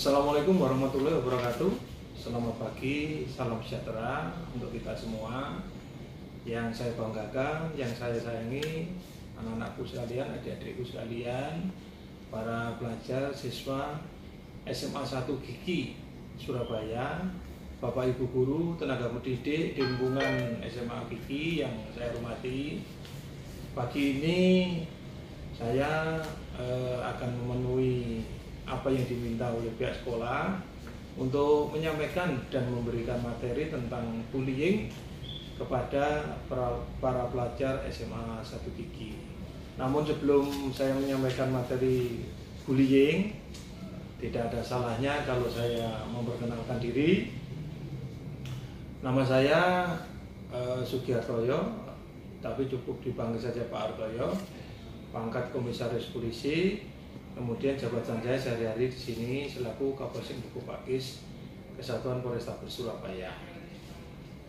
Assalamualaikum warahmatullahi wabarakatuh. Selamat pagi, salam sejahtera untuk kita semua. Yang saya banggakan, yang saya sayangi, anak-anakku sekalian, adik-adikku sekalian, para pelajar, siswa SMA 1 Gigi Surabaya, Bapak Ibu guru, tenaga pendidik di lingkungan SMA Gigi yang saya hormati. Pagi ini saya akan memenuhi apa yang diminta oleh pihak sekolah untuk menyampaikan dan memberikan materi tentang bullying kepada para pelajar SMA 1 Gigi. Namun sebelum saya menyampaikan materi bullying, tidak ada salahnya kalau saya memperkenalkan diri. Nama saya Sugihartoyo, tapi cukup dipanggil saja Pak Hartoyo, pangkat Komisaris Polisi. Kemudian jabatan saya sehari-hari di sini selaku Kapolsek Duku Pakis Kesatuan Polrestabes Surabaya.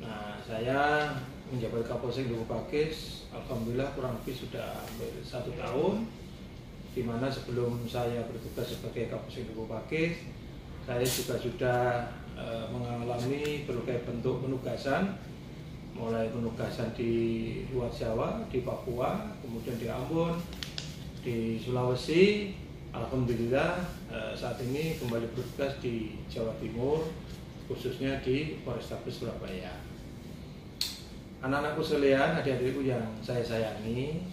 Nah, saya menjabat Kapolsek Duku Pakis, alhamdulillah kurang lebih sudah hampir 1 tahun. Di mana sebelum saya bertugas sebagai Kapolsek Duku Pakis, saya juga sudah mengalami berbagai bentuk penugasan, mulai penugasan di luar Jawa, di Papua, kemudian di Ambon, di Sulawesi. Alhamdulillah saat ini kembali bertugas di Jawa Timur, khususnya di Polrestabes Surabaya. Anak-anakku sekalian, adik-adikku yang saya sayangi,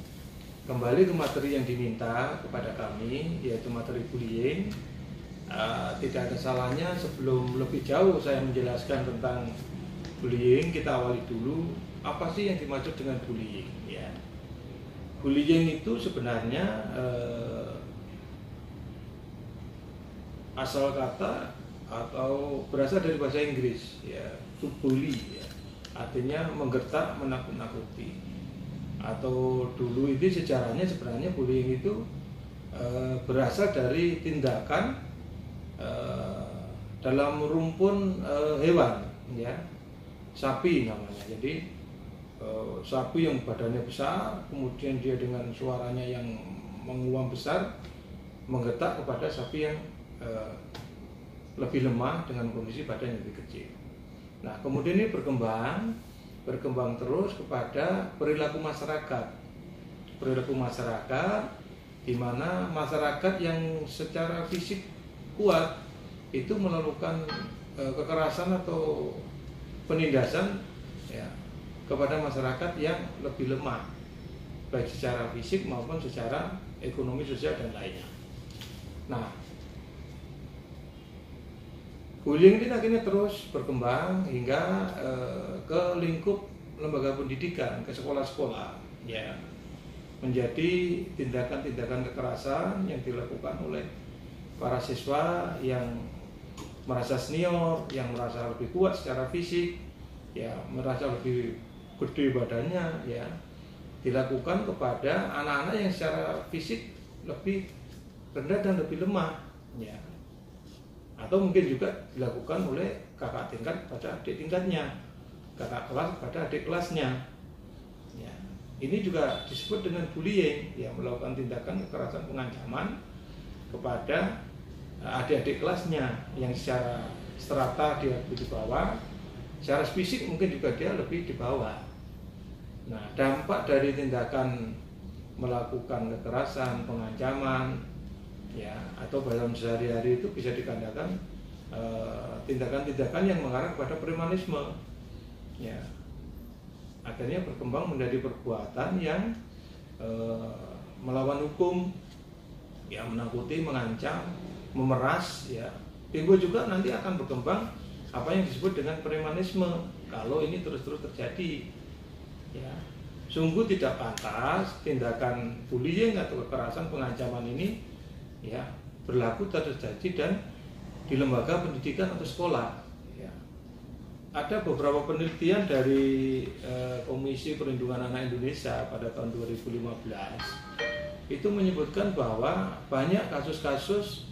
kembali ke materi yang diminta kepada kami, yaitu materi bullying. Tidak ada salahnya sebelum lebih jauh saya menjelaskan tentang bullying, kita awali dulu apa sih yang dimaksud dengan bullying. Ya. Bullying itu sebenarnya asal kata atau berasal dari bahasa Inggris, ya, to bully, ya, artinya menggertak, menakut-nakuti. Atau dulu itu sejarahnya sebenarnya bullying itu berasal dari tindakan dalam rumpun hewan, ya, sapi namanya. Jadi sapi yang badannya besar, kemudian dia dengan suaranya yang menguam besar menggertak kepada sapi yang lebih lemah dengan kondisi badan yang lebih kecil. Nah, kemudian ini berkembang terus kepada perilaku masyarakat. Perilaku masyarakat di mana masyarakat yang secara fisik kuat itu melakukan kekerasan atau penindasan, ya, kepada masyarakat yang lebih lemah, baik secara fisik maupun secara ekonomi, sosial, dan lainnya. Nah, bullying ini akhirnya terus berkembang hingga ke lingkup lembaga pendidikan, ke sekolah-sekolah, ya, menjadi tindakan-tindakan kekerasan yang dilakukan oleh para siswa yang merasa senior, yang merasa lebih kuat secara fisik, ya, merasa lebih gede badannya, ya, dilakukan kepada anak-anak yang secara fisik lebih rendah dan lebih lemah, ya. Atau mungkin juga dilakukan oleh kakak tingkat pada adik tingkatnya, kakak kelas pada adik kelasnya. Ya, ini juga disebut dengan bullying, ya, melakukan tindakan kekerasan pengancaman kepada adik-adik kelasnya yang secara strata dia lebih di bawah, secara fisik mungkin juga dia lebih di bawah. Nah, dampak dari tindakan melakukan kekerasan, pengancaman, ya, atau dalam sehari-hari itu bisa dikatakan tindakan-tindakan yang mengarah kepada premanisme, ya, akhirnya berkembang menjadi perbuatan yang melawan hukum, ya, menakuti, mengancam, memeras, ya. Timbul juga nanti akan berkembang apa yang disebut dengan premanisme kalau ini terus-terus terjadi, ya. Sungguh tidak pantas tindakan bullying atau kekerasan pengancaman ini, ya, berlaku terjadi dan di lembaga pendidikan atau sekolah, ya. Ada beberapa penelitian dari Komisi Perlindungan Anak Indonesia pada tahun 2015 itu menyebutkan bahwa banyak kasus-kasus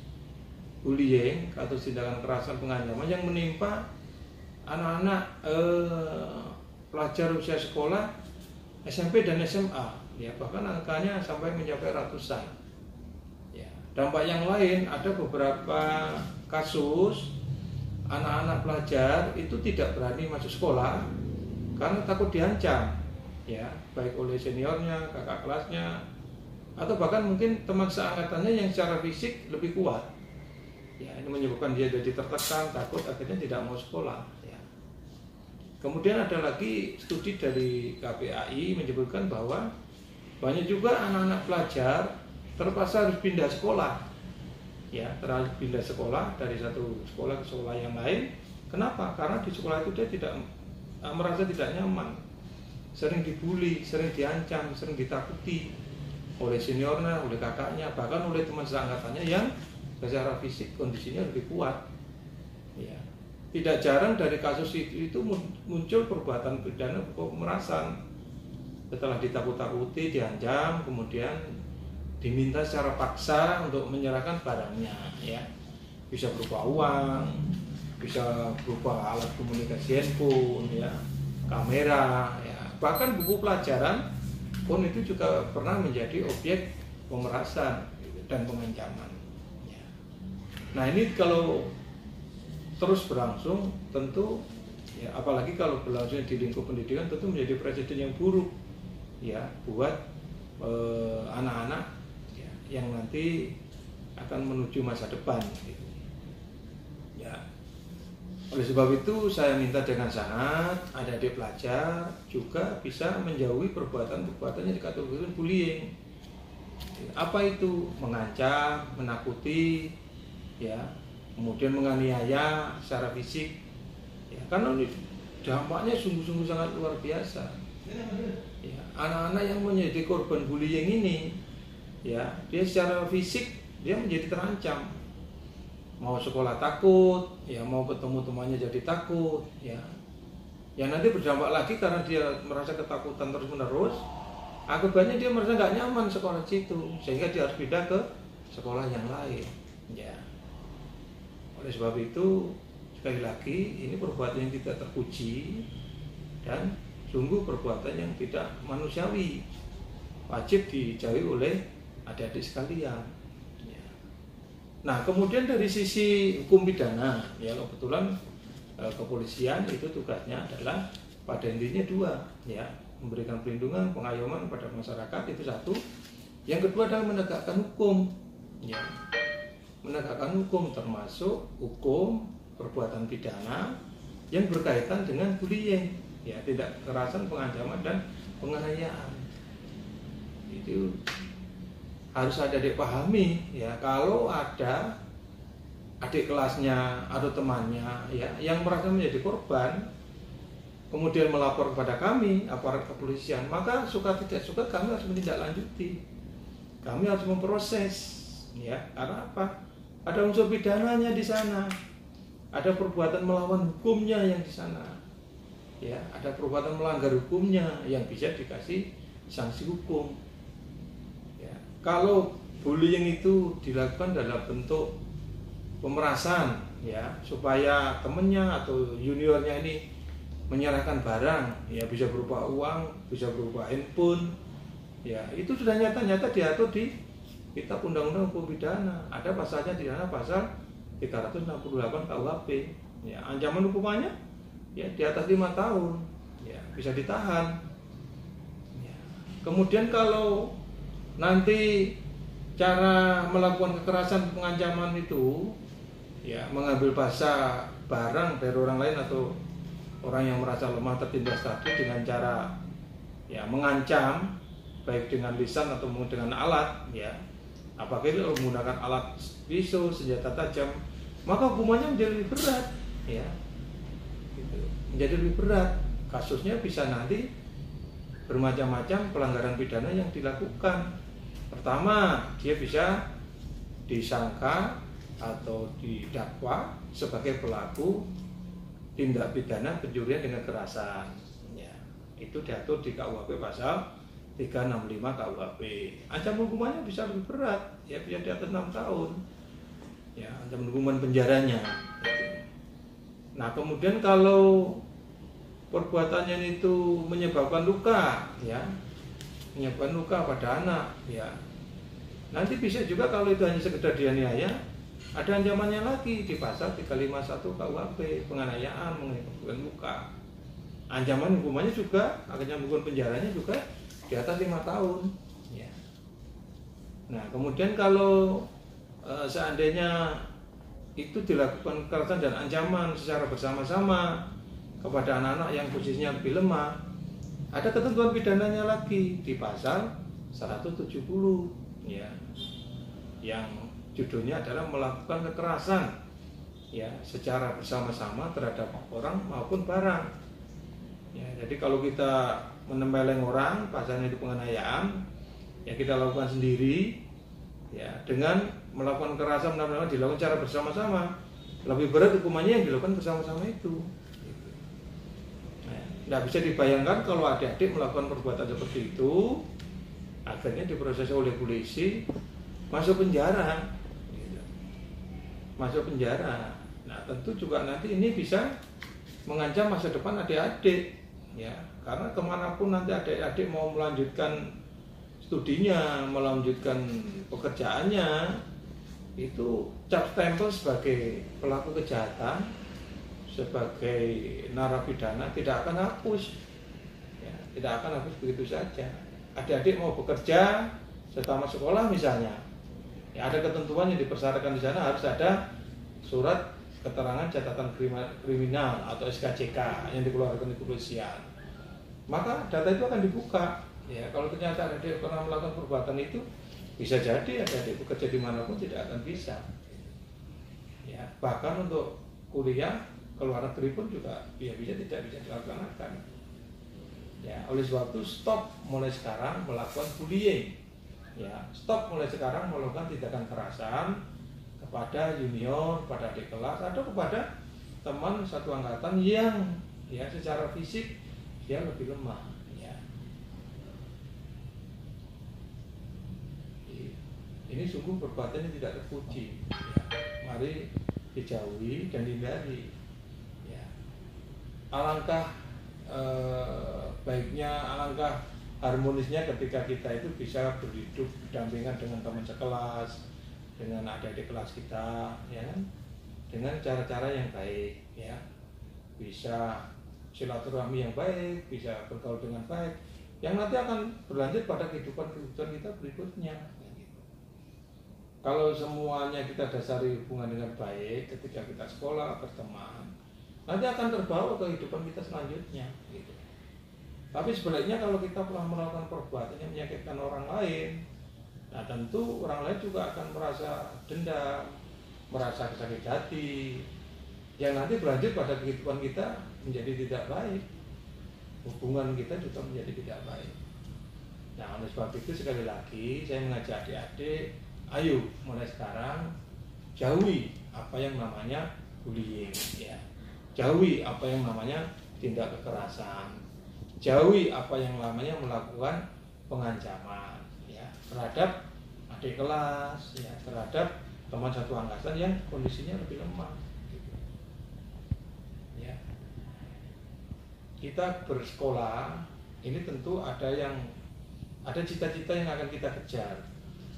bullying atau tindakan kekerasan pengancaman yang menimpa anak-anak pelajar usia sekolah SMP dan SMA, ya, bahkan angkanya sampai mencapai ratusan. Dampak yang lain, ada beberapa kasus anak-anak pelajar itu tidak berani masuk sekolah karena takut diancam, ya, baik oleh seniornya, kakak kelasnya, atau bahkan mungkin teman seangkatannya yang secara fisik lebih kuat. Ya, ini menyebabkan dia jadi tertekan, takut, akhirnya tidak mau sekolah. Ya. Kemudian ada lagi studi dari KPAI menyebutkan bahwa banyak juga anak-anak pelajar terpaksa harus pindah sekolah. Ya, terlalu pindah sekolah dari satu sekolah ke sekolah yang lain. Kenapa? Karena di sekolah itu dia tidak merasa tidak nyaman, sering dibully, sering diancam, sering ditakuti oleh seniornya, oleh kakaknya, bahkan oleh teman seangkatannya yang secara fisik kondisinya lebih kuat. Ya. Tidak jarang dari kasus itu muncul perbuatan pidana pemerasan. Setelah ditakut-takuti, diancam, kemudian diminta secara paksa untuk menyerahkan barangnya, ya, bisa berupa uang, bisa berupa alat komunikasi handphone, ya, kamera, ya, bahkan buku pelajaran pun itu juga pernah menjadi objek pemerasan dan pengancaman. Ya. Nah ini kalau terus berlangsung tentu, ya, apalagi kalau berlangsung di lingkup pendidikan tentu menjadi presiden yang buruk, ya, buat anak-anak yang nanti akan menuju masa depan, gitu. Ya, oleh sebab itu saya minta dengan sangat adik-adik pelajar juga bisa menjauhi perbuatan-perbuatan yang dikategorikan bullying. Apa itu? Mengancam, menakuti, ya, kemudian menganiaya secara fisik, ya, karena dampaknya sungguh-sungguh sangat luar biasa. Ya, anak-anak yang menjadi korban bullying ini, ya, dia secara fisik dia menjadi terancam, mau sekolah takut, ya, mau ketemu temannya jadi takut, ya, yang nanti berdampak lagi karena dia merasa ketakutan terus menerus, akibatnya dia merasa nggak nyaman sekolah situ, sehingga dia harus pindah ke sekolah yang lain, ya. Oleh sebab itu sekali lagi ini perbuatan yang tidak terpuji dan sungguh perbuatan yang tidak manusiawi, wajib dijauhi oleh adik-adik sekalian. Ya. Nah, kemudian dari sisi hukum pidana, ya, kebetulan kepolisian itu tugasnya adalah pada intinya dua, ya, memberikan perlindungan, pengayoman pada masyarakat, itu satu. Yang kedua adalah menegakkan hukum, ya, menegakkan hukum termasuk hukum perbuatan pidana yang berkaitan dengan bullying, ya, tindak kekerasan, pengancaman dan penganiayaan. Itu harus ada dipahami, ya, kalau ada adik kelasnya atau temannya, ya, yang merasa menjadi korban kemudian melapor kepada kami aparat kepolisian, maka suka tidak suka kami harus menindaklanjuti, kami harus memproses, ya, karena apa? Ada unsur pidananya di sana, ada perbuatan melawan hukumnya yang di sana, ya, ada perbuatan melanggar hukumnya yang bisa dikasih sanksi hukum. Kalau bullying itu dilakukan dalam bentuk pemerasan, ya, supaya temennya atau juniornya ini menyerahkan barang, ya, bisa berupa uang, bisa berupa handphone, ya, itu sudah nyata-nyata diatur di Kitab Undang-Undang Hukum Pidana. Ada pasalnya di sana, pasal 368 KUHP, ya, ancaman hukumannya, ya, di atas 5 tahun, ya, bisa ditahan. Ya. Kemudian kalau nanti cara melakukan kekerasan pengancaman itu, ya, mengambil bahasa barang dari orang lain atau orang yang merasa lemah tertindas tadi dengan cara, ya, mengancam baik dengan lisan atau dengan alat, ya, apabila menggunakan alat pisau, senjata tajam, maka hukumannya menjadi lebih berat, ya, gitu. Menjadi lebih berat, kasusnya bisa nanti bermacam-macam pelanggaran pidana yang dilakukan. Pertama, dia bisa disangka atau didakwa sebagai pelaku tindak pidana pencurian dengan kekerasan, ya, itu diatur di KUHP pasal 365 KUHP. Ancaman hukumannya bisa lebih berat, ya, bisa di atas 6 tahun, ya, ancaman hukuman penjaranya. Nah, kemudian kalau perbuatannya itu menyebabkan luka, ya, menyebabkan luka pada anak, ya, Nanti bisa juga kalau itu hanya sekedar dianiaya, ada ancamannya lagi di pasal 351 KUHP, penganiayaan mengenai keburukan luka. Ancaman hukumannya juga, ancaman hukuman penjaranya juga di atas 5 tahun. Ya. Nah, kemudian kalau seandainya itu dilakukan kekerasan dan ancaman secara bersama-sama kepada anak-anak yang posisinya lebih lemah, ada ketentuan pidananya lagi di pasal 170, ya, yang judulnya adalah melakukan kekerasan, ya, secara bersama-sama terhadap orang maupun barang. Ya, jadi kalau kita menempeleng orang, pasalnya itu penganiayaan, ya kita lakukan sendiri, ya, dengan melakukan kekerasan dilakukan secara bersama-sama, lebih berat hukumannya yang dilakukan bersama-sama itu. Nah, bisa dibayangkan kalau adik-adik melakukan perbuatan seperti itu, akhirnya diproses oleh polisi, masuk penjara, masuk penjara. Nah, tentu juga nanti ini bisa mengancam masa depan adik-adik, ya, karena kemanapun nanti adik-adik mau melanjutkan studinya, melanjutkan pekerjaannya, itu cap stempel sebagai pelaku kejahatan, sebagai narapidana tidak akan hapus, ya, tidak akan hapus begitu saja. Adik-adik mau bekerja setamat sekolah misalnya, ya, ada ketentuan yang dipersyaratkan di sana, harus ada surat keterangan catatan kriminal atau SKCK yang dikeluarkan di kepolisian. Maka data itu akan dibuka. Ya, kalau ternyata adik pernah melakukan perbuatan itu, bisa jadi adik bekerja dimanapun tidak akan bisa. Ya, bahkan untuk kuliah ke luar negeri pun juga ya bisa tidak bisa dilaksanakan. Ya, oleh sebab itu stop mulai sekarang melakukan bullying. Ya, stop mulai sekarang melakukan tindakan kekerasan kepada junior, pada adik kelas, atau kepada teman satu angkatan yang ya secara fisik dia lebih lemah. Ya. Ini sungguh perbuatan yang tidak terpuji. Ya. Mari dijauhi dan dihindari. Ya. Alangkah baiknya, alangkah harmonisnya ketika kita itu bisa berhidup berdampingan dengan teman sekelas, dengan adik-adik kelas kita, ya, dengan cara-cara yang baik, ya, bisa silaturahmi yang baik, bisa bergaul dengan baik, yang nanti akan berlanjut pada kehidupan kita berikutnya. Kalau semuanya kita dasari hubungan dengan baik ketika kita sekolah, berteman, nanti akan terbawa ke kehidupan kita selanjutnya. Gitu. Tapi sebaliknya kalau kita telah melakukan perbuatan yang menyakitkan orang lain, nah tentu orang lain juga akan merasa dendam, merasa sakit hati, yang nanti berlanjut pada kehidupan kita menjadi tidak baik, hubungan kita juga menjadi tidak baik. Nah, oleh sebab itu sekali lagi saya mengajak adik-adik, ayo mulai sekarang jauhi apa yang namanya bullying, ya. Jauhi apa yang namanya tindak kekerasan, jauhi apa yang namanya melakukan pengancaman, ya, terhadap adik kelas, ya, terhadap teman satu angkatan yang kondisinya lebih lemah. Gitu. Ya. Kita bersekolah ini tentu ada cita-cita yang akan kita kejar,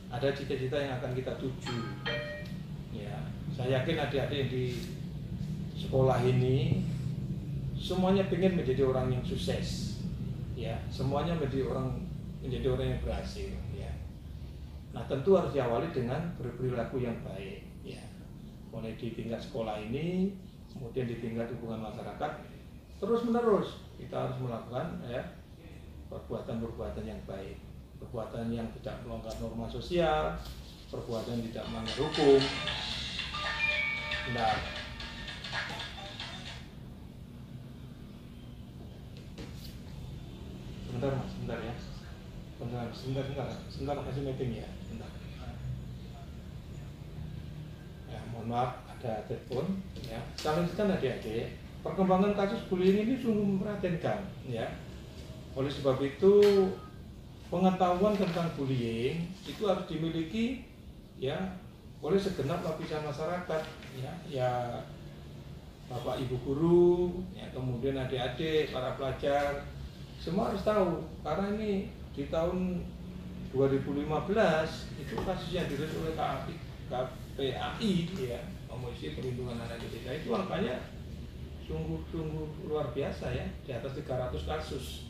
ada cita-cita yang akan kita tuju. Ya, saya yakin adik-adik di sekolah ini semuanya ingin menjadi orang yang sukses, ya, semuanya menjadi orang yang berhasil, ya. Nah, tentu harus diawali dengan berperilaku yang baik, ya, mulai di tingkat sekolah ini, kemudian di tingkat hubungan masyarakat, terus menerus kita harus melakukan, ya, perbuatan-perbuatan yang baik, perbuatan yang tidak melanggar norma sosial, perbuatan yang tidak melanggar hukum. Nah, sebentar mas, sebentar ya, sebentar masih meeting ya, sebentar. Ya, mohon maaf ada telepon. Ya, saya lanjutkan adik-adik. Perkembangan kasus bullying ini sungguh memprihatinkan, ya. Oleh sebab itu pengetahuan tentang bullying itu harus dimiliki, ya, oleh segenap lapisan masyarakat, ya bapak ibu guru, ya, kemudian adik-adik, para pelajar, semua harus tahu, karena ini di tahun 2015 itu kasus yang dirilis oleh KPAI ya, Komisi Perlindungan Anak Indonesia, itu angkanya sungguh luar biasa ya, di atas 300 kasus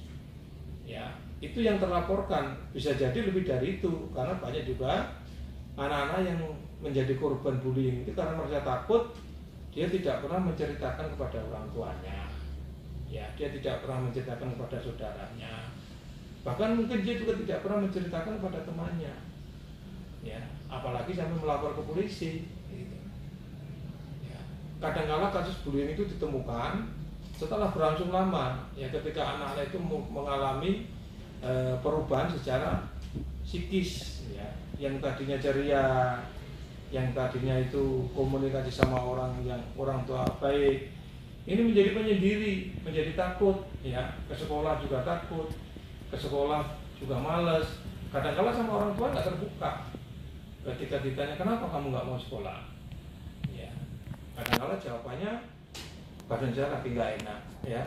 ya. Itu yang terlaporkan, bisa jadi lebih dari itu, karena banyak juga anak-anak yang menjadi korban bullying itu karena merasa takut, dia tidak pernah menceritakan kepada orang tuanya ya, dia tidak pernah menceritakan kepada saudaranya, bahkan mungkin dia juga tidak pernah menceritakan kepada temannya ya, apalagi sampai melapor ke polisi gitu. Ya. Kadang-kala kasus bullying itu ditemukan setelah berlangsung lama ya, ketika anak-anak itu mengalami perubahan secara psikis ya, yang tadinya ceria, yang tadinya itu komunikasi sama orang tua baik, ini menjadi penyendiri, menjadi takut ya, ke sekolah juga takut, ke sekolah juga males, kadang-kala sama orang tua nggak terbuka. Ketika ditanya kenapa kamu nggak mau sekolah ya, kadang-kala jawabannya badan saya lagi nggak enak ya,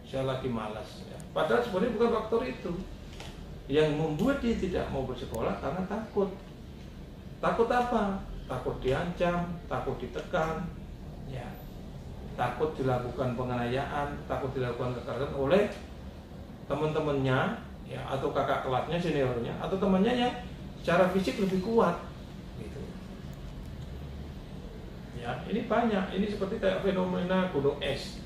saya lagi malas ya. Padahal sebenarnya bukan faktor itu yang membuat dia tidak mau bersekolah, karena takut. Takut apa? Takut diancam, takut ditekan ya, takut dilakukan penganiayaan, takut dilakukan kekerasan oleh teman-temannya ya, atau kakak kelasnya, seniornya, atau temannya yang secara fisik lebih kuat gitu. Ya, ini banyak, ini seperti kayak fenomena gunung es,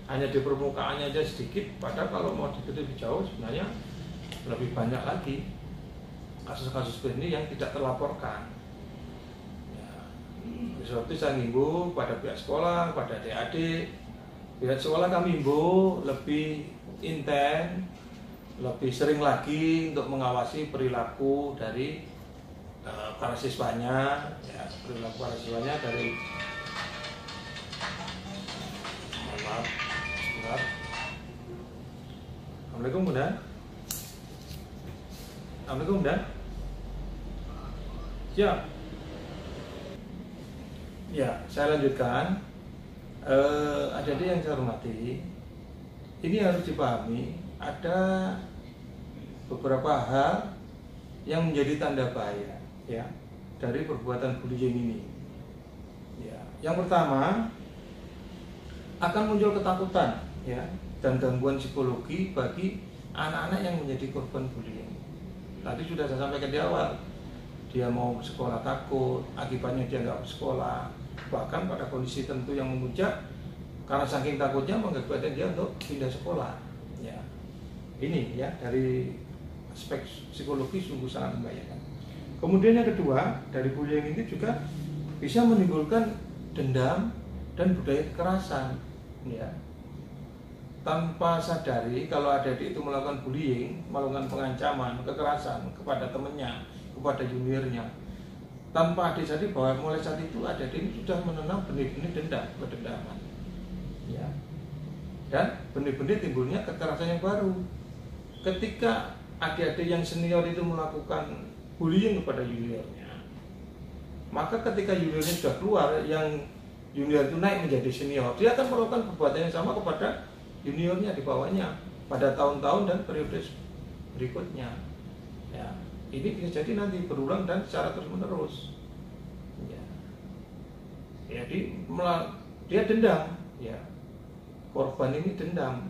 hanya di permukaannya aja sedikit, padahal kalau mau diteliti lebih jauh sebenarnya lebih banyak lagi kasus-kasus seperti ini yang tidak terlaporkan. Ya, seperti saya ngimbau pada pihak sekolah, pada adik-adik, pihak sekolah kami himbau lebih intens, lebih sering lagi untuk mengawasi perilaku dari para siswanya, ya, perilaku para siswanya dari maaf, sebentar. Assalamualaikum Bunda. Assalamualaikum Bunda. Siap. Ya, saya lanjutkan. Adik-adik yang saya hormati, ini harus dipahami, ada beberapa hal yang menjadi tanda bahaya ya dari perbuatan bullying ini. Ya, yang pertama akan muncul ketakutan ya dan gangguan psikologi bagi anak-anak yang menjadi korban bullying. Tadi sudah saya sampaikan di awal, dia mau sekolah takut, akibatnya dia nggak bersekolah, bahkan pada kondisi tertentu yang memuncak karena saking takutnya mengakibatkan dia untuk pindah sekolah. Ya, ini ya dari aspek psikologi sungguh sangat membahayakan. Kemudian yang kedua, dari bullying ini juga bisa menimbulkan dendam dan budaya kekerasan ya. Tanpa sadari kalau adik-adik itu melakukan bullying, melakukan pengancaman, kekerasan kepada temannya, kepada juniornya, tanpa adik sadari bahwa mulai saat itu adik-adik ini sudah menanam benih-benih dendam, kedendaman ya. Dan benih-benih timbulnya kekerasan yang baru. Ketika adik-adik yang senior itu melakukan bullying kepada juniornya, maka ketika juniornya sudah keluar, yang junior itu naik menjadi senior, dia akan melakukan perbuatan yang sama kepada juniornya di bawahnya pada tahun-tahun dan periode berikutnya ya. Ini bisa jadi nanti berulang dan secara terus-menerus ya. Jadi dia dendam ya, korban ini dendam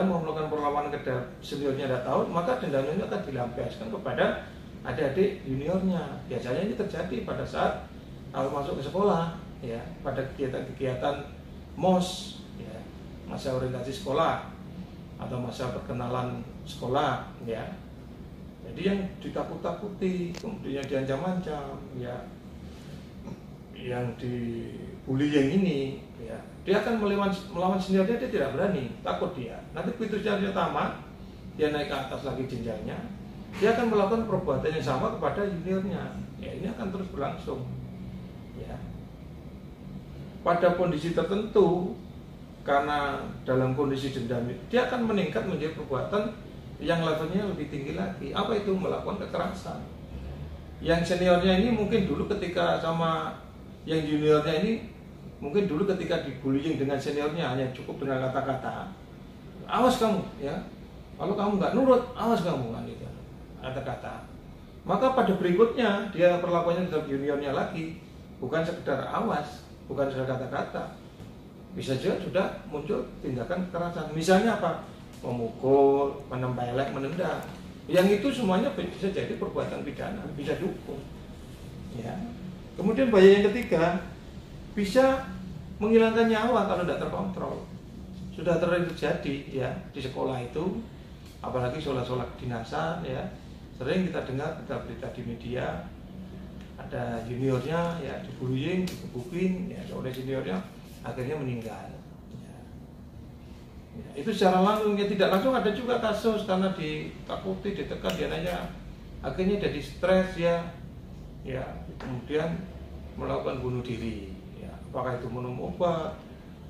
mau melakukan perlawanan kepada seniornya ada tahun, maka dendamnya ini akan dilampiaskan kepada adik-adik juniornya. Biasanya ini terjadi pada saat awal masuk ke sekolah ya, pada kegiatan-kegiatan MOS ya, masa orientasi sekolah atau masa perkenalan sekolah ya. Jadi yang ditakut-takuti, kemudian diancam-ancam ya, yang dibullying ini ya, dia akan melawan seniornya, dia tidak berani, takut dia. Nanti begitu seniornya tamat, dia naik ke atas lagi jenjangnya, dia akan melakukan perbuatan yang sama kepada juniornya ya. Ini akan terus berlangsung ya. Pada kondisi tertentu, karena dalam kondisi dendam, dia akan meningkat menjadi perbuatan yang levelnya lebih tinggi lagi. Apa itu? Melakukan kekerasan. Yang seniornya ini mungkin dulu ketika sama yang juniornya ini, mungkin dulu ketika dibullying dengan seniornya hanya cukup dengan kata-kata, awas kamu ya, kalau kamu nggak nurut, awas kamu kan, gitu kata-kata. maka pada berikutnya dia perlakuannya tetap juniornya lagi, bukan sekedar awas, bukan sekedar kata-kata, bisa juga sudah muncul tindakan kekerasan. Misalnya apa? Memukul, menempelek, menendang. Yang itu semuanya bisa jadi perbuatan pidana, bisa dihukum. Ya. Kemudian bahaya yang ketiga, bisa menghilangkan nyawa kalau tidak terkontrol. Sudah terjadi ya di sekolah itu, apalagi sekolah-sekolah kedinasan ya, sering kita dengar berita di media, ada juniornya ya dibullying, dikebukin ya oleh juniornya, akhirnya meninggal. Ya. Ya, itu secara langsung, ya tidak langsung ada juga kasus karena ditakuti, ditekan, dia nanya, akhirnya jadi stres ya kemudian melakukan bunuh diri. Ya, apakah itu minum obat?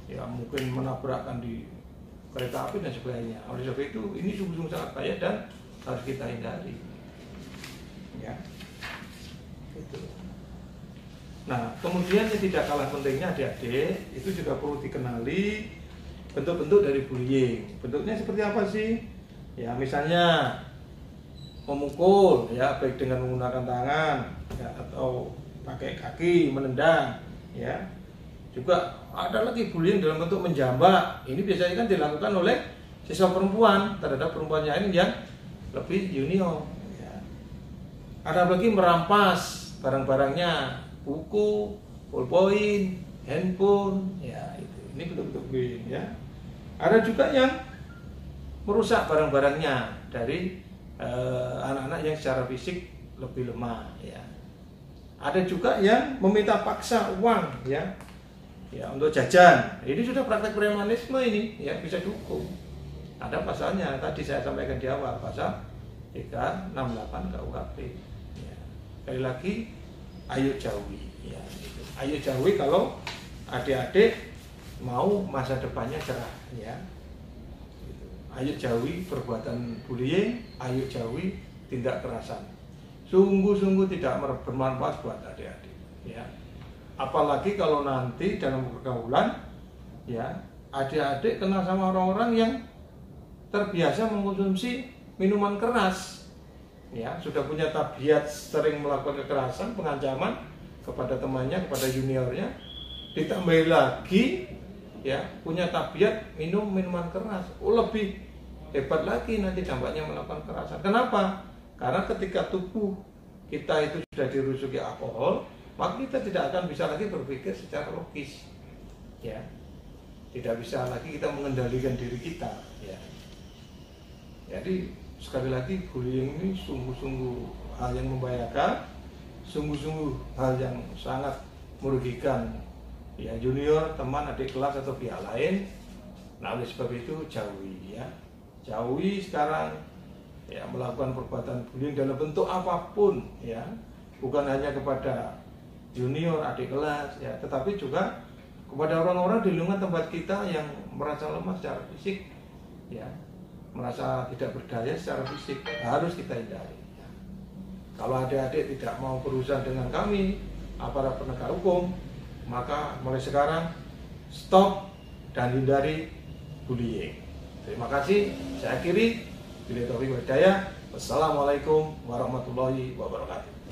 Ya mungkin menabrakkan di kereta api dan sebagainya. Oleh sebab itu ini sungguh-sungguh sangat bahaya dan harus kita hindari. Ya, itu. Nah, kemudian yang tidak kalah pentingnya adik-adik itu juga perlu dikenali bentuk-bentuk dari bullying. Bentuknya seperti apa sih? Ya misalnya memukul, ya baik dengan menggunakan tangan, ya, atau pakai kaki, menendang, ya. Juga ada lagi bullying dalam bentuk menjambak. Ini biasanya kan dilakukan oleh siswa perempuan terhadap perempuan lain yang lebih junior. Ya. Ada lagi merampas barang-barangnya, buku, ballpoint, handphone. Ya, itu. Ini bentuk-bentuk bullying. Ya. Ada juga yang merusak barang-barangnya dari anak-anak yang secara fisik lebih lemah. Ya. Ada juga yang meminta paksa uang, ya untuk jajan. Ini sudah praktek premanisme ini, ya bisa dihukum. Ada pasalnya, tadi saya sampaikan di awal, pasal 368 KUHP. Ya. Sekali lagi, ayo jauhi. Ya, gitu. Ayo jauhi kalau adik-adik mau masa depannya cerah. Ya. Gitu. Ayo jauhi perbuatan bullying, ayo jauhi tindak kekerasan. Sungguh-sungguh tidak bermanfaat buat adik-adik. Ya. Apalagi kalau nanti dalam pergaulan, ya adik-adik kenal sama orang-orang yang terbiasa mengkonsumsi minuman keras, ya sudah punya tabiat sering melakukan kekerasan, pengancaman kepada temannya, kepada juniornya, ditambah lagi, ya punya tabiat minum minuman keras, lebih hebat lagi nanti dampaknya melakukan kekerasan. Kenapa? Karena ketika tubuh kita itu sudah dirusuki alkohol, maka kita tidak akan bisa lagi berpikir secara logis, ya tidak bisa lagi kita mengendalikan diri kita, ya. Jadi sekali lagi bullying ini sungguh-sungguh hal yang membahayakan, sungguh-sungguh hal yang sangat merugikan, ya junior, teman, adik kelas atau pihak lain. Nah oleh sebab itu jauhi, ya jauhi sekarang, ya melakukan perbuatan bullying dalam bentuk apapun, ya bukan hanya kepada junior, adik kelas, ya, tetapi juga kepada orang-orang di lingkungan tempat kita yang merasa lemah secara fisik, ya, merasa tidak berdaya secara fisik, harus kita hindari. Ya. Kalau adik-adik tidak mau berurusan dengan kami, aparat penegak hukum, maka mulai sekarang stop dan hindari bullying. Terima kasih. Saya akhiri. Bila taufiq wal hidayah. Wassalamualaikum warahmatullahi wabarakatuh.